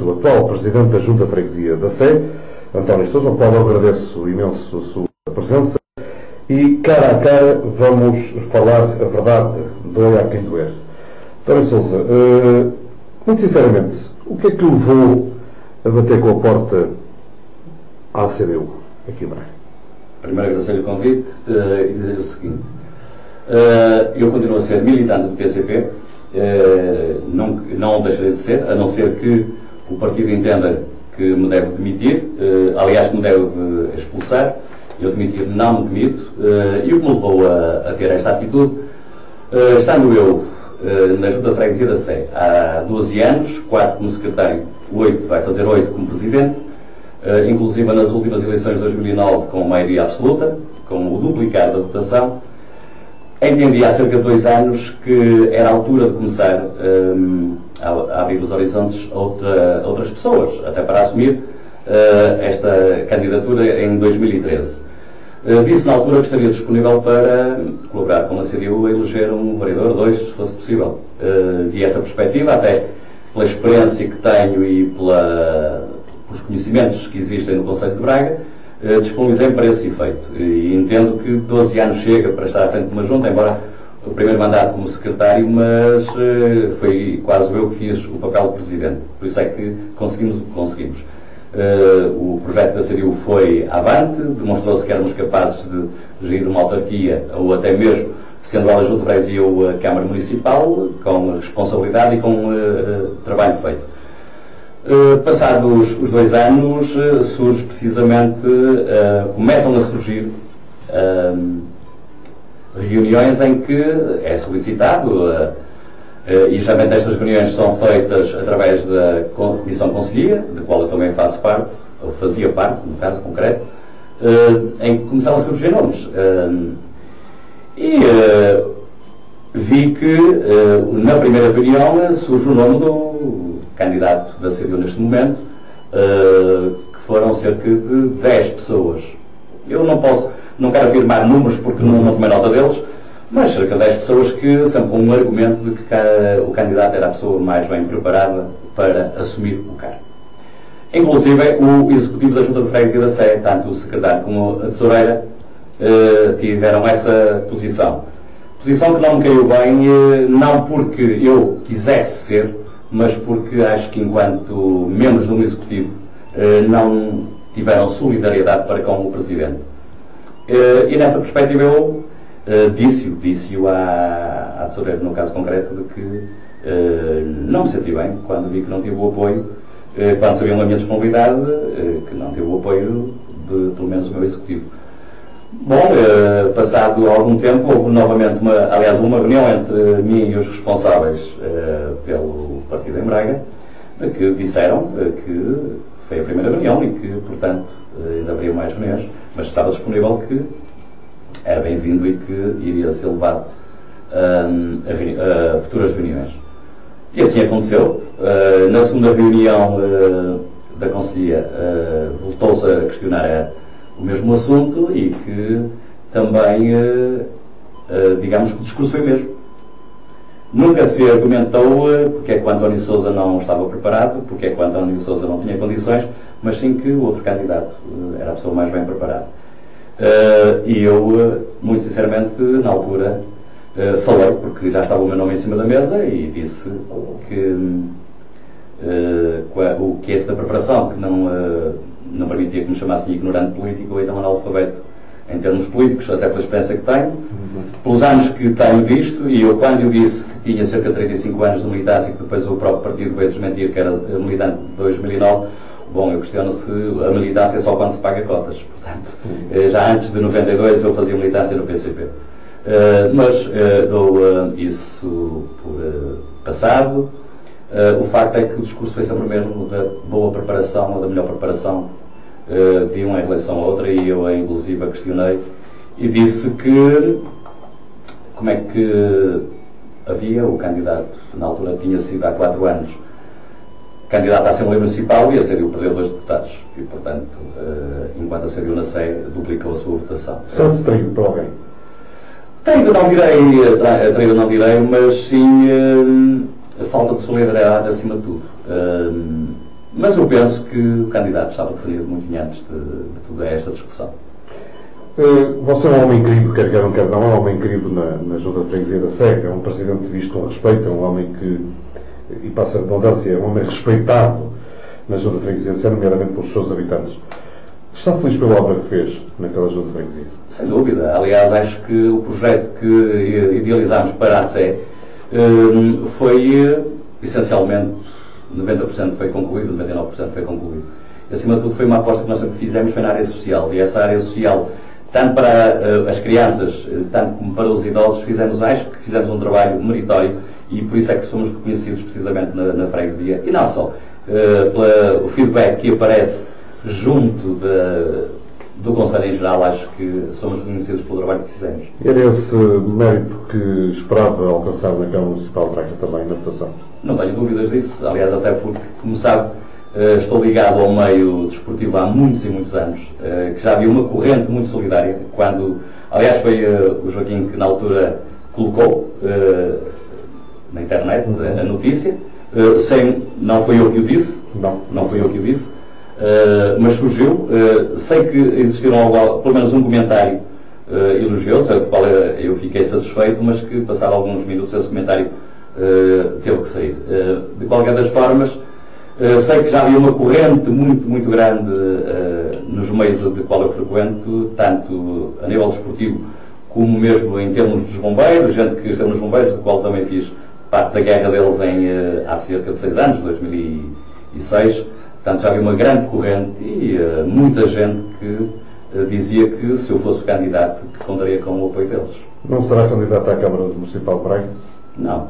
o atual Presidente da Junta de Freguesia da Sé, António Sousa, ao qual eu agradeço imenso a sua presença, e cara a cara vamos falar a verdade, doer a quem doer. António Sousa, muito sinceramente, o que é que o levou a bater com a porta à CDU aqui em Braga? Primeiro agradecer-lhe o convite e dizer-lhe o seguinte: eu continuo a ser militante do PCP, não deixarei de ser, a não ser que o partido entenda que me deve demitir, aliás que me deve expulsar. Eu demitir não me demito, e o que me levou a ter esta atitude, estando eu na Junta de Freguesia da Sé há 12 anos, 4 como secretário, 8, vai fazer 8 como presidente, inclusive nas últimas eleições de 2009 com maioria absoluta, com o duplicar da votação, entendi há cerca de 2 anos que era a altura de começar a abrir os horizontes a outras pessoas, até para assumir esta candidatura em 2013. Disse na altura que estaria disponível para colaborar com a CDU a eleger um vereador, 2, se fosse possível. Vi essa perspectiva, até pela experiência que tenho e pelos conhecimentos que existem no Concelho de Braga, disponibilizei para esse efeito. E entendo que 12 anos chega para estar à frente de uma junta, embora o primeiro mandato como secretário, mas foi quase eu que fiz o papel de presidente. Por isso é que conseguimos o que conseguimos. O projeto da CDU foi avante, demonstrou-se que éramos capazes de gerir uma autarquia, ou até mesmo, sendo ela junto de freguesia ou a Câmara Municipal, com responsabilidade e com trabalho feito. Passados os 2 anos, surge precisamente, começam a surgir reuniões em que é solicitado, e geralmente estas reuniões são feitas através da Comissão Conselhia, da qual eu também faço parte, ou fazia parte, no caso concreto, em que começaram a surgir nomes. Vi que na primeira reunião surge o nome do candidato da CDU neste momento, que foram cerca de 10 pessoas. Eu não quero afirmar números porque não tomei nota deles, mas cerca de 10 pessoas que, sempre com um argumento de que o candidato era a pessoa mais bem preparada para assumir o cargo. Inclusive, o executivo da Junta de Freguesia da Sé, tanto o secretário como a tesoureira, tiveram essa posição. Posição que não me caiu bem, não porque eu quisesse ser, mas porque acho que, enquanto membros de um executivo, não tiveram solidariedade para com o presidente. E nessa perspectiva eu disse-o à tesoureira, no caso concreto, de que não me senti bem quando vi que não tive o apoio, quando sabiam a minha disponibilidade, que não tive o apoio de, pelo menos, o meu executivo. Bom, passado algum tempo, houve novamente uma reunião entre mim e os responsáveis pelo partido em Braga, que disseram que foi a primeira reunião e que, portanto, ainda haveria mais reuniões, mas estava disponível que era bem-vindo e que iria ser levado a futuras reuniões. E assim aconteceu. Na segunda reunião da Conselhia voltou-se a questionar o mesmo assunto e que também, digamos que o discurso foi o mesmo. Nunca se argumentou porque é que o António Sousa não estava preparado, porque é que o António Sousa não tinha condições, mas sim que o outro candidato era a pessoa mais bem preparada. E eu, muito sinceramente, na altura, falei, porque já estava o meu nome em cima da mesa, e disse que o que é esse da preparação, que não permitia que me chamassem ignorante político ou então analfabeto em termos políticos, até pela experiência que tenho, pelos anos que tenho disto, e eu, quando eu disse que tinha cerca de 35 anos de militância, que depois o próprio partido veio desmentir que era militante de 2009, bom, eu questiono se a militância é só quando se paga cotas. Portanto, já antes de 92 eu fazia militância no PCP. Mas dou isso por passado. O facto é que o discurso foi sempre o mesmo, da boa preparação ou da melhor preparação de uma eleição a outra, e eu inclusive a questionei e disse que como é que havia o candidato, na altura tinha sido há 4 anos candidato à Assembleia Municipal e a CDU perdeu 2 deputados e, portanto, enquanto a CDU na Sé duplicou a sua votação. Só se traiu para alguém? Traído não direi, mas sim a falta de solidariedade acima de tudo. Mas eu penso que o candidato estava definido muito bem antes de toda esta discussão. Você é um homem querido, quer quer não, é um homem querido na Junta de Freguesia da Sé, é um presidente visto com respeito, é um homem que, e passa a redundância, é um homem respeitado na Junta de Freguesia da Sé, nomeadamente pelos seus habitantes. Está feliz pela obra que fez naquela Junta de Freguesia? Sem dúvida. Aliás, acho que o projeto que idealizámos para a Sé foi, essencialmente, 90% foi concluído, 99% foi concluído. E, acima de tudo, foi uma aposta que nós sempre fizemos, foi na área social. E essa área social, tanto para as crianças, tanto como para os idosos, acho que fizemos um trabalho meritório e por isso é que somos reconhecidos precisamente na freguesia. E não só, pelo feedback que aparece junto do Conselho em geral, acho que somos reconhecidos pelo trabalho que fizemos. Era esse mérito que esperava alcançar na Câmara Municipal de Braga também, na votação? Não tenho dúvidas disso, aliás, até porque, como sabe, estou ligado ao meio desportivo há muitos e muitos anos, que já havia uma corrente muito solidária, quando, aliás, foi o Joaquim que na altura colocou na internet a notícia, não foi eu que o disse, não foi eu que o disse, mas surgiu. Sei que existiram pelo menos um comentário elogioso, do qual eu fiquei satisfeito, mas que passado alguns minutos esse comentário teve que sair. De qualquer das formas, sei que já havia uma corrente muito grande nos meios de qual eu frequento, tanto a nível desportivo como mesmo em termos dos bombeiros, gente que esteve nos bombeiros, do qual também fiz parte da guerra deles há cerca de 6 anos, 2006. Portanto, já havia uma grande corrente e muita gente que dizia que, se eu fosse o candidato, que contaria com o apoio deles. Não será candidato à Câmara Municipal de Braga? Não.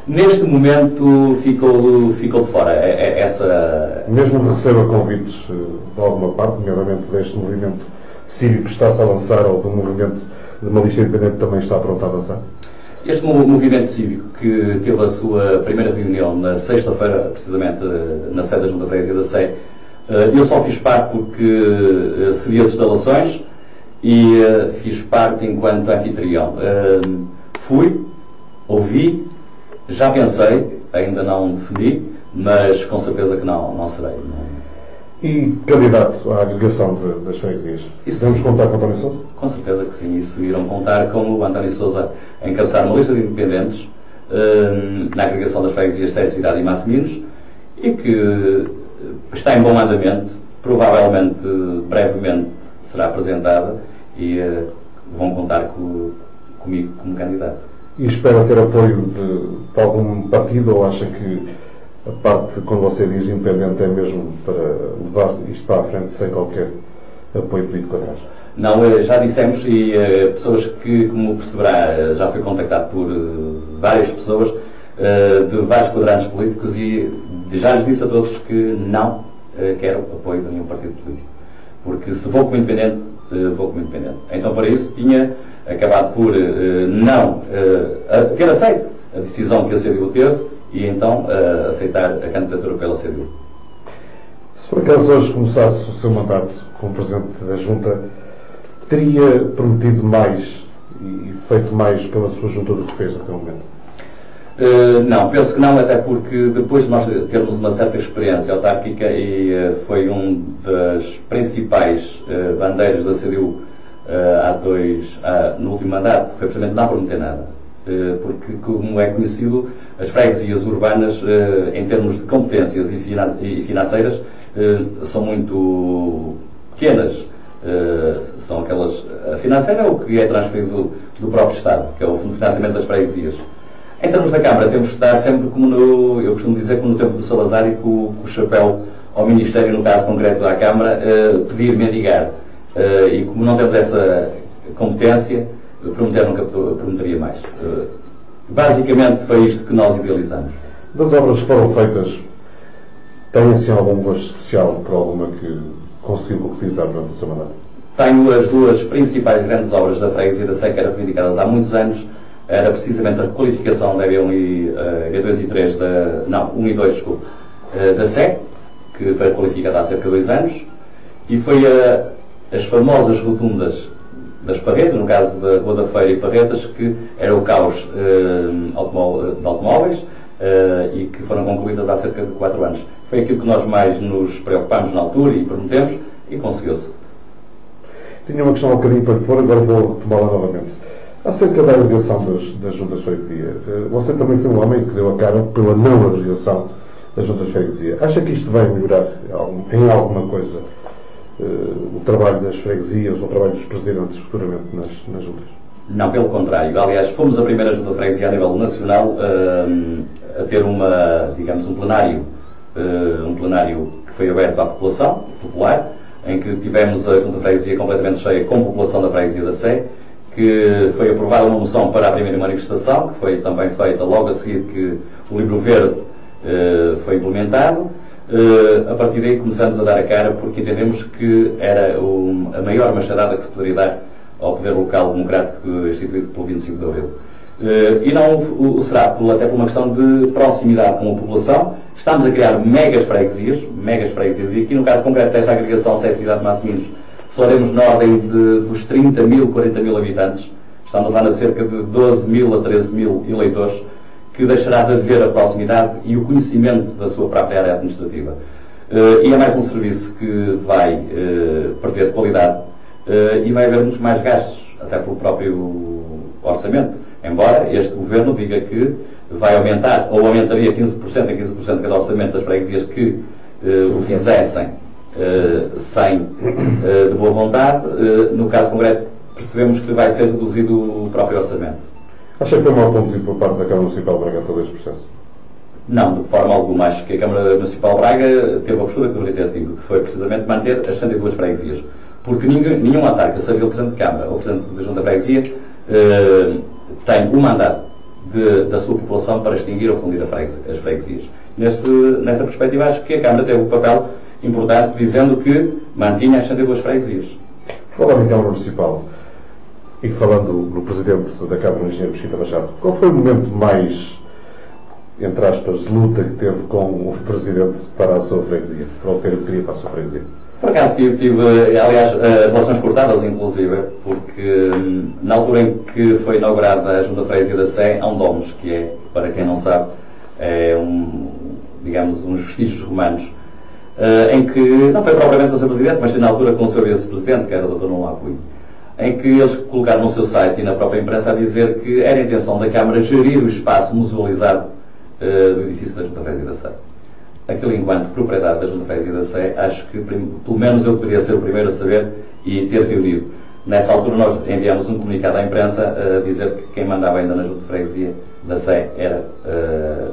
Neste momento ficou de fora. Mesmo que receba convites de alguma parte, nomeadamente deste movimento cívico que está-se a lançar, ou do movimento de uma lista independente que também está pronto a avançar? Este movimento cívico, que teve a sua primeira reunião na sexta-feira, precisamente na sede da Junta de Freguesia da Sé, eu só fiz parte porque cedi as instalações e fiz parte enquanto anfitrião. Fui, ouvi, já pensei, ainda não defini, mas com certeza que não serei. E candidato à agregação das freguesias? Podemos contar com o António Sousa? Com certeza que sim. Isso irão contar com o António Sousa a encabeçar uma lista de independentes na agregação das freguesias de Sé, Cidade e Massiminos, e que está em bom andamento, provavelmente brevemente será apresentada e vão contar comigo como candidato. E espera ter apoio de algum partido, ou acha que a parte, quando você diz independente, é mesmo para levar isto para a frente sem qualquer apoio político atrás? Não, já dissemos, e pessoas que, como perceberá, já fui contactado por várias pessoas de vários quadrantes políticos, e já lhes disse a todos que não quero apoio de nenhum partido político. Porque se vou como independente, vou como independente. Então, para isso, tinha acabado por não ter aceito a decisão que a CDU teve, e então aceitar a candidatura pela CDU. Se por acaso hoje começasse o seu mandato como Presidente da Junta, teria prometido mais e feito mais pela sua Junta do que fez até o momento? Não, penso que não, até porque depois de nós termos uma certa experiência autárquica, e foi um das principais bandeiras da CDU no último mandato, foi precisamente não prometer nada. Porque, como é conhecido, as freguesias urbanas, em termos de competências e financeiras, são muito pequenas. São aquelas. A financeira é o que é transferido do próprio Estado, que é o Fundo de Financiamento das Freguesias. Em termos da Câmara, temos que estar sempre, eu costumo dizer, como no tempo do Salazar, e com o chapéu ao Ministério, no caso concreto da Câmara, pedir, mendigar. E como não temos essa competência, prometer nunca prometeria mais. Basicamente foi isto que nós idealizamos. Das obras que foram feitas, tem assim algum gosto especial por alguma que conseguiu concretizar durante o seu mandato? Tenho as duas principais grandes obras da freguesia da Sé, que eram reivindicadas há muitos anos. Era precisamente a requalificação da E1 E2 e 3 1 e 2, desculpe, da Sé, que foi requalificada há cerca de 2 anos, e foi as famosas rotundas das Parretas, no caso da Rua da Feira e Parretas, que era o caos de automóveis, e que foram concluídas há cerca de 4 anos. Foi aquilo que nós mais nos preocupámos na altura e prometemos, e conseguiu-se. Tinha uma questão um bocadinho para lhe pôr, agora vou retomá-la novamente. Acerca da agregação das juntas de freguesia, você também foi um homem que deu a cara pela não agregação das juntas de freguesia. Acha que isto vai melhorar em alguma coisa o trabalho das freguesias, o trabalho dos presidentes futuramente nas juntas? Não, pelo contrário. Aliás, fomos a primeira junta de freguesia a nível nacional a ter um plenário que foi aberto à população popular, em que tivemos a junta de freguesia completamente cheia com a população da freguesia da Sé, que foi aprovada uma moção para a primeira manifestação, que foi também feita logo a seguir que o Livro Verde foi implementado. A partir daí começamos a dar a cara, porque entendemos que era a maior machadada que se poderia dar ao poder local democrático instituído pelo 25 de Abril. E não o será até por uma questão de proximidade com a população. Estamos a criar megas freguesias, e aqui no caso concreto desta agregação Sé-Cidade de Massimins, falaremos na ordem dos 30 mil, 40 mil habitantes. Estamos a levar a cerca de 12 mil a 13 mil eleitores, que deixará de haver a proximidade e o conhecimento da sua própria área administrativa. E é mais um serviço que vai perder qualidade e vai haver muitos mais gastos, até pelo próprio orçamento. Embora este Governo diga que vai aumentar, ou aumentaria 15% em 15% cada orçamento das freguesias que o fizessem sem de boa vontade, no caso concreto percebemos que vai ser reduzido o próprio orçamento. Acha que foi mal conduzido por parte da Câmara Municipal de Braga todo este processo? Não, de forma alguma. Acho que a Câmara Municipal de Braga teve a postura que deveria ter tido, que foi precisamente manter as 62 freguesias. Porque nenhum autarca, seja o Presidente de Câmara ou o Presidente da Junta de Freguesia, tem o mandato da sua população para extinguir ou fundir as freguesias. Nessa perspectiva, acho que a Câmara teve um papel importante, dizendo que mantinha as 62 freguesias. Falando em Câmara Municipal e falando no Presidente da Câmara, o Engenheiro Mesquita Machado, qual foi o momento mais, entre aspas, de luta que teve com o Presidente para a sua freguesia, para obter o que queria para a sua freguesia? Por acaso tive aliás, relações cortadas, inclusive, porque na altura em que foi inaugurada a Junta de Freguesia da Sé, há um domus, que é, para quem não sabe, é uns vestígios romanos, em que, não foi propriamente com o seu Presidente, mas na altura com o seu vice-presidente, que era o Dr. Nuno Apuí, em que eles colocaram no seu site e na própria imprensa a dizer que era a intenção da Câmara gerir o espaço musealizado do edifício da Junta de Freguesia da Sé. Aquilo, enquanto propriedade da Junta de Freguesia da Sé, acho que pelo menos eu deveria ser o primeiro a saber e ter reunido. Nessa altura nós enviamos um comunicado à imprensa a dizer que quem mandava ainda na Junta de Freguesia da Sé era,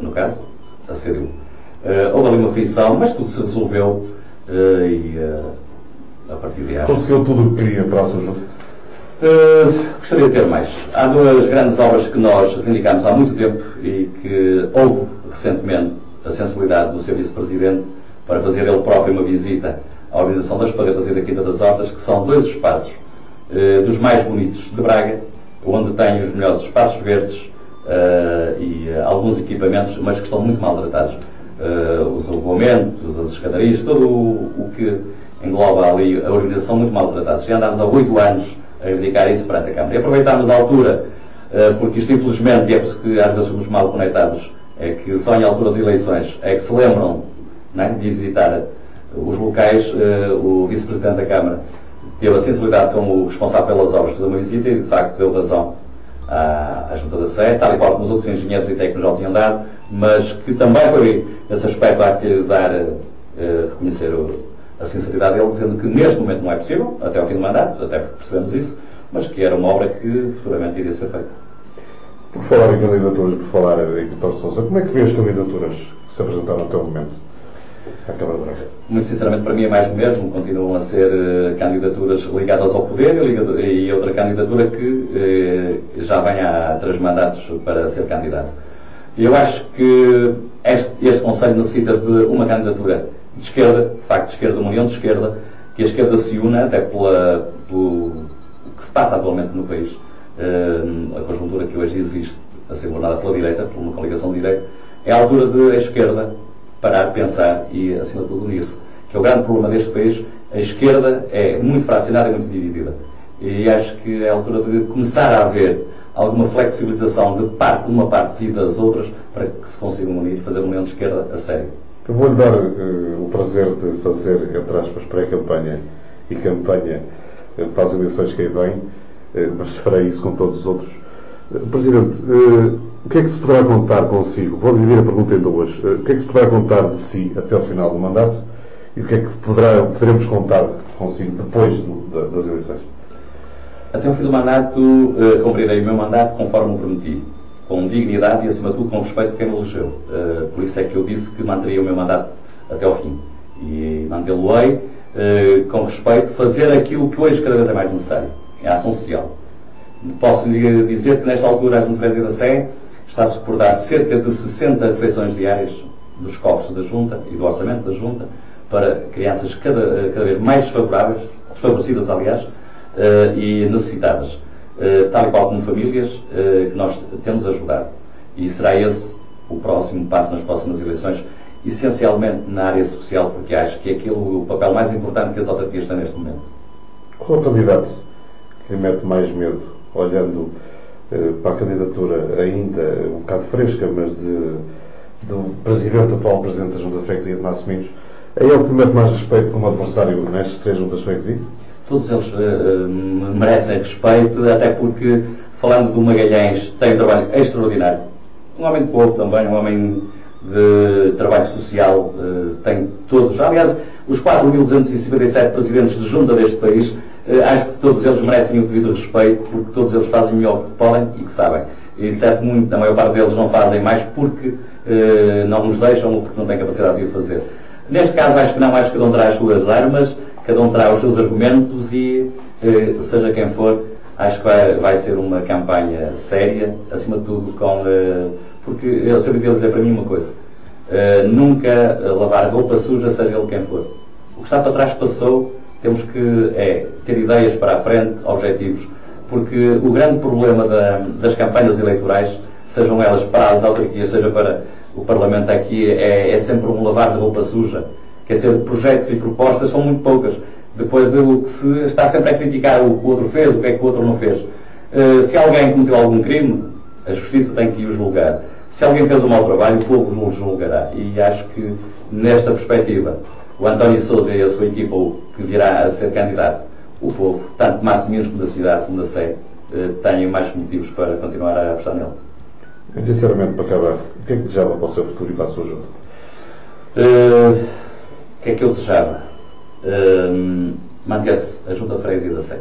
no caso, a CDU. Houve ali uma frição, mas tudo se resolveu e a partir de acho... Conseguiu tudo o que queria para a sua junta? Gostaria de ter mais. Há duas grandes obras que nós reivindicámos há muito tempo e que houve recentemente a sensibilidade do seu vice-presidente para fazer ele próprio uma visita à organização das Paletas e da Quinta das Hortas, que são dois espaços dos mais bonitos de Braga, onde tem os melhores espaços verdes e alguns equipamentos, mas que estão muito maltratados. Os elevamentos, as escadarias, todo o que engloba ali a organização, muito maltratados. Já andámos há 8 anos a reivindicar isso perante a Câmara. E aproveitámos a altura, porque isto infelizmente, e é por isso que às vezes somos mal conectados, é que só em altura de eleições é que se lembram, né, de visitar os locais. O vice-presidente da Câmara teve a sensibilidade como responsável pelas obras de fazer uma visita e de facto deu razão à Junta da Sé, tal e qual como os outros engenheiros e técnicos já o tinham dado, mas que também foi, nesse aspecto, há que reconhecer a sinceridade dele, dizendo que neste momento não é possível, até ao fim do mandato, até porque percebemos isso, mas que era uma obra que futuramente iria ser feita. Por falar em candidaturas, por falar em Vítor Sousa, como é que vê as candidaturas que se apresentaram até o momento à Câmara de Braga? Muito sinceramente, para mim é mais do mesmo. Continuam a ser candidaturas ligadas ao poder e outra candidatura que já vem há 3 mandatos para ser candidato. Eu acho que este Conselho necessita de uma candidatura de esquerda, de facto de esquerda, uma união de esquerda, que a esquerda se una, até pelo que se passa atualmente no país. A conjuntura que hoje existe a ser governada pela direita, por uma coligação de direita, é a altura de a esquerda parar, pensar e, acima de tudo, unir-se. Que é o grande problema deste país. A esquerda é muito fracionada e muito dividida. e acho que é a altura de começar a haver alguma flexibilização de uma parte e das outras para que se consigam unir e fazer um movimento de esquerda a sério. Eu vou-lhe dar o prazer de fazer, entre aspas, pré-campanha e campanha para as eleições que aí vêm, mas farei isso com todos os outros. Presidente, o que é que se poderá contar consigo? Vou dividir a pergunta em duas. O que é que se poderá contar de si até ao final do mandato e o que é que poderemos contar consigo depois das eleições? Até ao fim do mandato, cumprirei o meu mandato conforme o prometi, com dignidade e, acima de tudo, com respeito por quem me elegeu. Por isso é que eu disse que manteria o meu mandato até ao fim. E mantê-lo-ei com respeito, fazer aquilo que hoje cada vez é mais necessário, é a ação social. Posso lhe dizer que, nesta altura, a Junta de Freguesia da Sé está a suportar cerca de 60 refeições diárias dos cofres da Junta e do orçamento da Junta para crianças cada vez mais desfavorecidas, aliás, e necessitadas, tal e qual como famílias que nós temos ajudado. E será esse o próximo passo nas próximas eleições, essencialmente na área social, porque acho que é aquele o papel mais importante que as autarquias têm neste momento. Qual é o candidato que lhe mete mais medo, olhando para a candidatura ainda um bocado fresca, mas do atual Presidente da Junta de Freguesia de Nascimento? É ele que lhe mete mais respeito como adversário nestas 3 juntas de freguesia? Todos eles merecem respeito, até porque, falando do Magalhães, tem um trabalho extraordinário. Um homem de povo também, um homem de trabalho social, tem todos. Aliás, os 4.257 presidentes de junta deste país, acho que todos eles merecem o devido respeito, porque todos eles fazem o melhor que podem e que sabem. E, de certo, a maior parte deles não fazem mais porque não nos deixam ou porque não têm capacidade de o fazer. Neste caso, acho que não, acho que cada um terá as suas armas, cada um terá os seus argumentos e, seja quem for, acho que vai ser uma campanha séria, acima de tudo, porque eu sempre devo dizer para mim uma coisa: nunca lavar roupa suja, seja ele quem for. O que está para trás passou, temos que ter ideias para a frente, objetivos, porque o grande problema das campanhas eleitorais, sejam elas para as autarquias, seja para o Parlamento aqui, é sempre um lavar de roupa suja. Quer dizer, projetos e propostas são muito poucas. Depois o que se está sempre a criticar o que o outro fez, o que é que o outro não fez. Se alguém cometeu algum crime, a Justiça tem que o julgar. Se alguém fez um mau trabalho, o povo o julgará. E acho que, nesta perspectiva, o António Sousa e a sua equipa, que virá a ser candidato, o povo, tanto de Massinhos como da cidade, como da Sé, têm mais motivos para continuar a apostar nele. Sinceramente, para acabar, o que é que desejava para o seu futuro e para a sua junta? O que é que eu desejava? Manter-se a Junta de Freguesia da Sé.